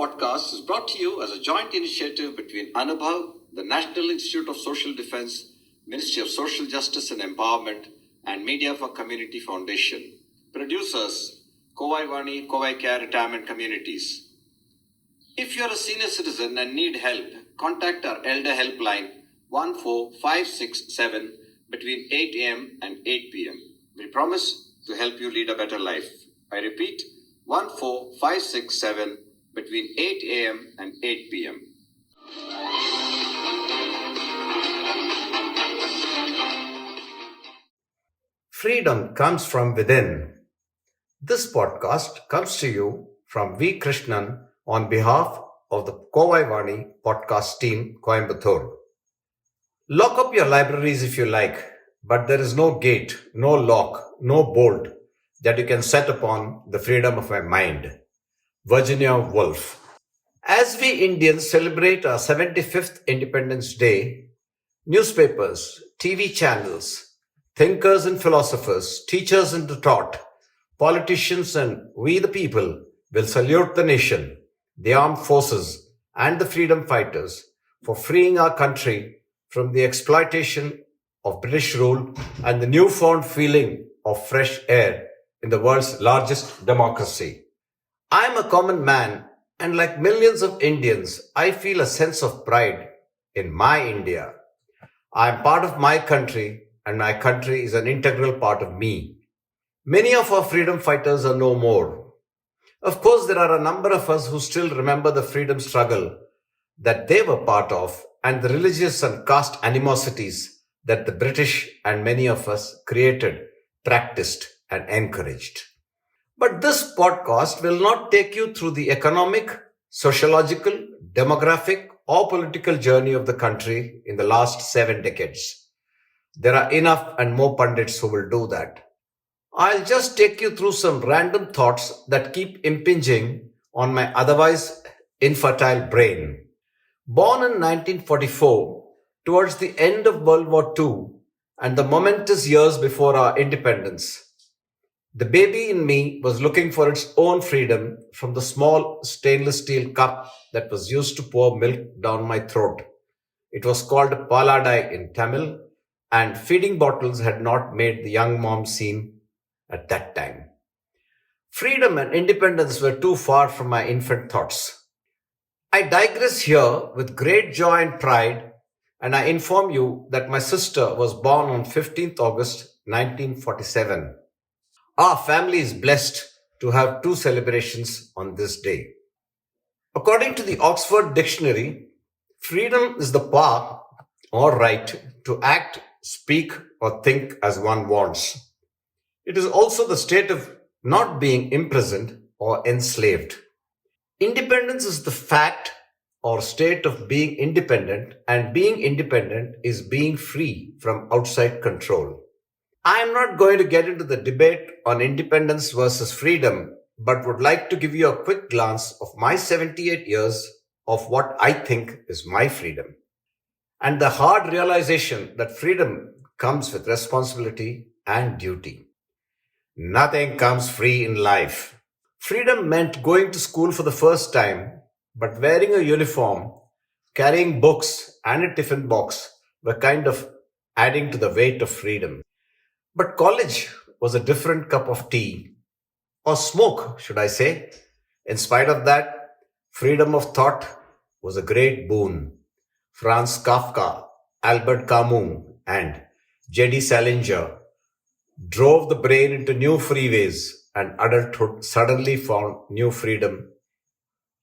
podcast is brought to you as a joint initiative between Anubhav, the National Institute of Social Defense, Ministry of Social Justice and Empowerment, and Media for Community Foundation. Producers, CovaiCare Retirement Communities. If you are a senior citizen and need help, contact our Elder Helpline 14567 between 8 a.m. and 8 p.m. We promise to help you lead a better life. I repeat, 14567 between 8 a.m. and 8 p.m. Freedom comes from within. This podcast comes to you from V. Krishnan on behalf of the Kovai podcast team, Coimbatore. Lock up your libraries if you like, but there is no gate, no lock, no bolt that you can set upon the freedom of my mind. Virginia Woolf. As we Indians celebrate our 75th Independence Day, newspapers, TV channels, thinkers and philosophers, teachers and the taught, politicians and we the people will salute the nation, the armed forces and the freedom fighters for freeing our country from the exploitation of British rule and the newfound feeling of fresh air in the world's largest democracy. I am a common man, and like millions of Indians, I feel a sense of pride in my India. I am part of my country, and my country is an integral part of me. Many of our freedom fighters are no more. Of course, there are a number of us who still remember the freedom struggle that they were part of and the religious and caste animosities that the British and many of us created, practiced, and encouraged. But this podcast will not take you through the economic, sociological, demographic, or political journey of the country in the last 7 decades. There are enough and more pundits who will do that. I'll just take you through some random thoughts that keep impinging on my otherwise infertile brain. Born in 1944, towards the end of World War II and the momentous years before our independence, the baby in me was looking for its own freedom from the small stainless steel cup that was used to pour milk down my throat. It was called paladai in Tamil, and feeding bottles had not made the young mom scene at that time. Freedom and independence were too far from my infant thoughts. I digress here with great joy and pride, and I inform you that my sister was born on 15th August 1947. Our family is blessed to have 2 celebrations on this day. According to the Oxford Dictionary, freedom is the power or right to act, speak, or think as one wants. It is also the state of not being imprisoned or enslaved. Independence is the fact or state of being independent, and being independent is being free from outside control. I am not going to get into the debate on independence versus freedom, but would like to give you a quick glance of my 78 years of what I think is my freedom, and the hard realization that freedom comes with responsibility and duty. Nothing comes free in life. Freedom meant going to school for the first time, but wearing a uniform, carrying books and a tiffin box were kind of adding to the weight of freedom. But college was a different cup of tea, or smoke, should I say. In spite of that, freedom of thought was a great boon. Franz Kafka, Albert Camus, and J.D. Salinger drove the brain into new freeways, and adulthood suddenly found new freedom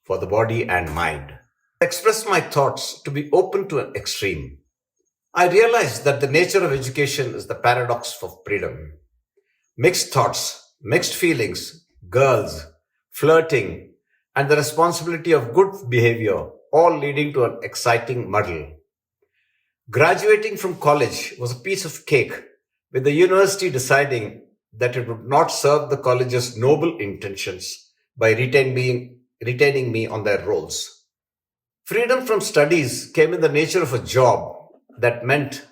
for the body and mind. I expressed my thoughts to be open to an extreme. I realized that the nature of education is the paradox of freedom. Mixed thoughts, mixed feelings, girls, flirting, and the responsibility of good behavior, all leading to an exciting muddle. Graduating from college was a piece of cake, with the university deciding that it would not serve the college's noble intentions by retaining me on their rolls. Freedom from studies came in the nature of a job that meant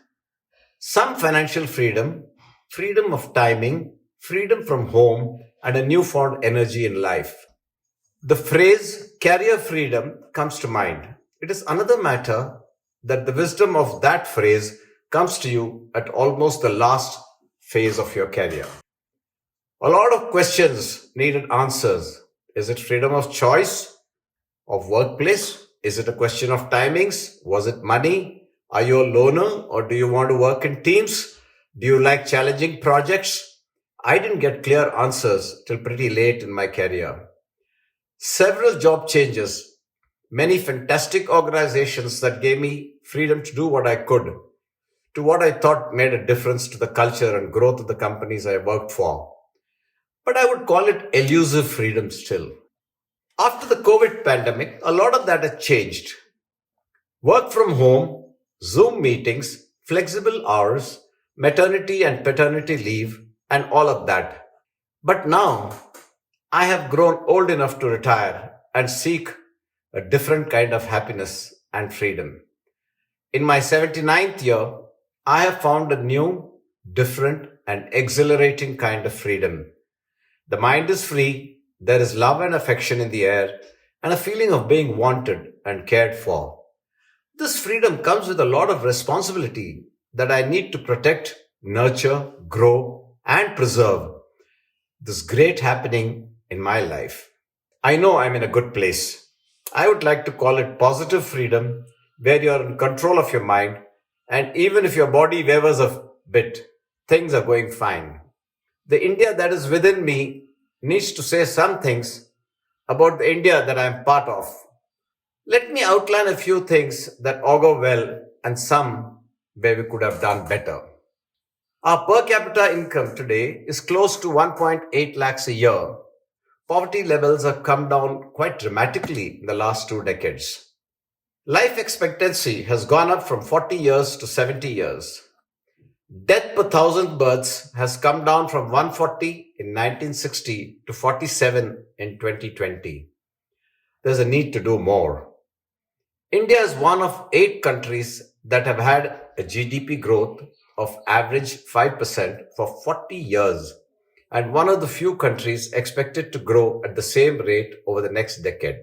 some financial freedom, freedom of timing, freedom from home, and a newfound energy in life. The phrase career freedom comes to mind. It is another matter that the wisdom of that phrase comes to you at almost the last phase of your career. A lot of questions needed answers. Is it freedom of choice of workplace? Is it a question of timings? Was it money? Are you a loner or do you want to work in teams? Do you like challenging projects? I didn't get clear answers till pretty late in my career. Several job changes, many fantastic organizations that gave me freedom to do what I could, to what I thought made a difference to the culture and growth of the companies I worked for. But I would call it elusive freedom still. After the COVID pandemic, a lot of that has changed. Work from home, Zoom meetings, flexible hours, maternity and paternity leave, and all of that. But now, I have grown old enough to retire and seek a different kind of happiness and freedom. In my 79th year, I have found a new, different, and exhilarating kind of freedom. The mind is free, there is love and affection in the air, and a feeling of being wanted and cared for. This freedom comes with a lot of responsibility that I need to protect, nurture, grow, and preserve this great happening in my life. I know I'm in a good place. I would like to call it positive freedom, where you're in control of your mind, and even if your body wavers a bit, things are going fine. The India that is within me needs to say some things about the India that I'm part of. Let me outline a few things that augur well and some where we could have done better. Our per capita income today is close to 1.8 lakhs a year. Poverty levels have come down quite dramatically in the last 2 decades. Life expectancy has gone up from 40 years to 70 years. Death per thousand births has come down from 140 in 1960 to 47 in 2020. There's a need to do more. India is one of 8 countries that have had a GDP growth of average 5% for 40 years, and one of the few countries expected to grow at the same rate over the next decade.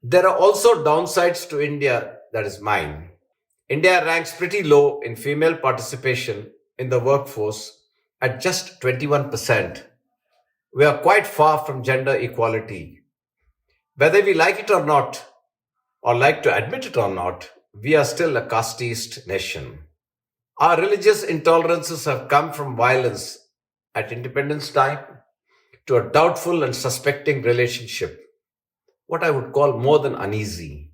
There are also downsides to India, that is mine. India ranks pretty low in female participation in the workforce at just 21%. We are quite far from gender equality. Whether we like it or not, or like to admit it or not, we are still a casteist nation. Our religious intolerances have come from violence at independence time to a doubtful and suspecting relationship, what I would call more than uneasy.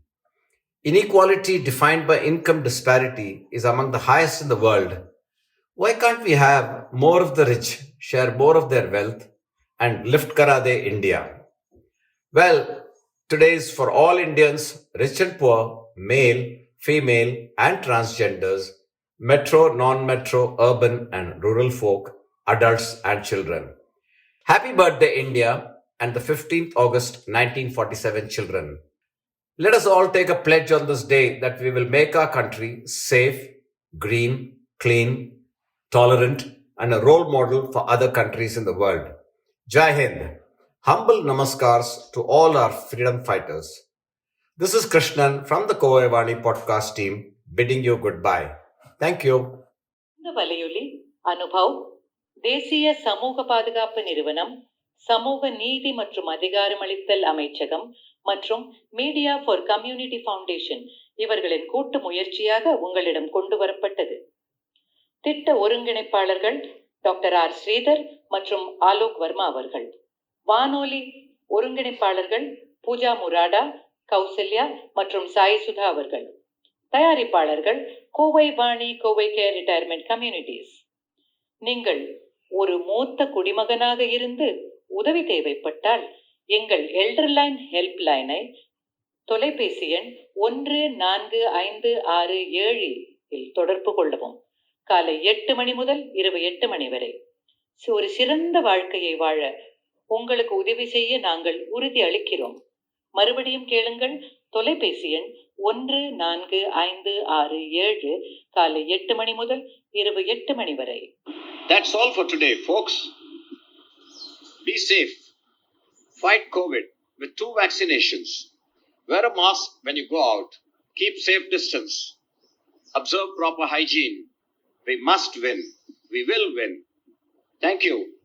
Inequality defined by income disparity is among the highest in the world. Why can't we have more of the rich share more of their wealth and lift Kara De India? Well, today is for all Indians, rich and poor, male, female, and transgenders, metro, non-metro, urban, and rural folk, adults, and children. Happy birthday, India, and the 15th August 1947 children. Let us all take a pledge on this day that we will make our country safe, green, clean, tolerant, and a role model for other countries in the world. Jai Hind. Humble namaskars to all our freedom fighters. This is Krishnan from the CovaiVani podcast team bidding you goodbye. Thank you. இந்த வலையொலி அனுபவ் தேசிய சமூக பாதுகாப்பு நிறுவனம், சமூக நீதி மற்றும் அதிகாரமளித்தல் அமைச்சகம் மற்றும் மீடியா ஃபார் கம்யூனிட்டி ஃபவுண்டேஷன் இவர்களின் கூட்டு முயற்சியாக உங்களிடம் கொண்டு வரப்பட்டது. திட்ட ஒருங்கிணைப்பாளர்கள் டாக்டர் ஆர் ஸ்ரீதர் மற்றும் ஆலோக் வர்மா அவர்கள். வானொலி ஒருங்கிணைப்பாளர்கள் பூஜா முராடா, கௌசல்யா மற்றும் சாய் சுதா அவர்கள். தயாரிப்பாளர்கள் கோவைவாணி கோவைகேர் ரிட்டையர்மெண்ட் கம்யூனிட்டிஸ். நீங்கள் ஒரு மூத்த குடிமகனாக இருந்து உதவி தேவைப்பட்டால் எங்கள் எல்டர்லைன் ஹெல்ப் லைனை தொலைபேசி எண் 145667 இல் தொடர்பு கொள்ளவும். காலை 8 மணி முதல் இரவு 8 மணி வரை. ஒரு சிறந்த வாழ்க்கையை வாழ உங்களுக்கு உதவி செய்ய நாங்கள் உறுதி அளிக்கிறோம். மறுபடியும் கேளுங்கள். தொலைபேசி எண் 145667 காலை 8 மணி முதல் இரவு 8 மணி வரை. That's all for today, folks. Be safe. Fight COVID with 2 vaccinations. Wear a mask when you go out. Keep safe distance. Observe proper hygiene. We must win. We will win. Thank you.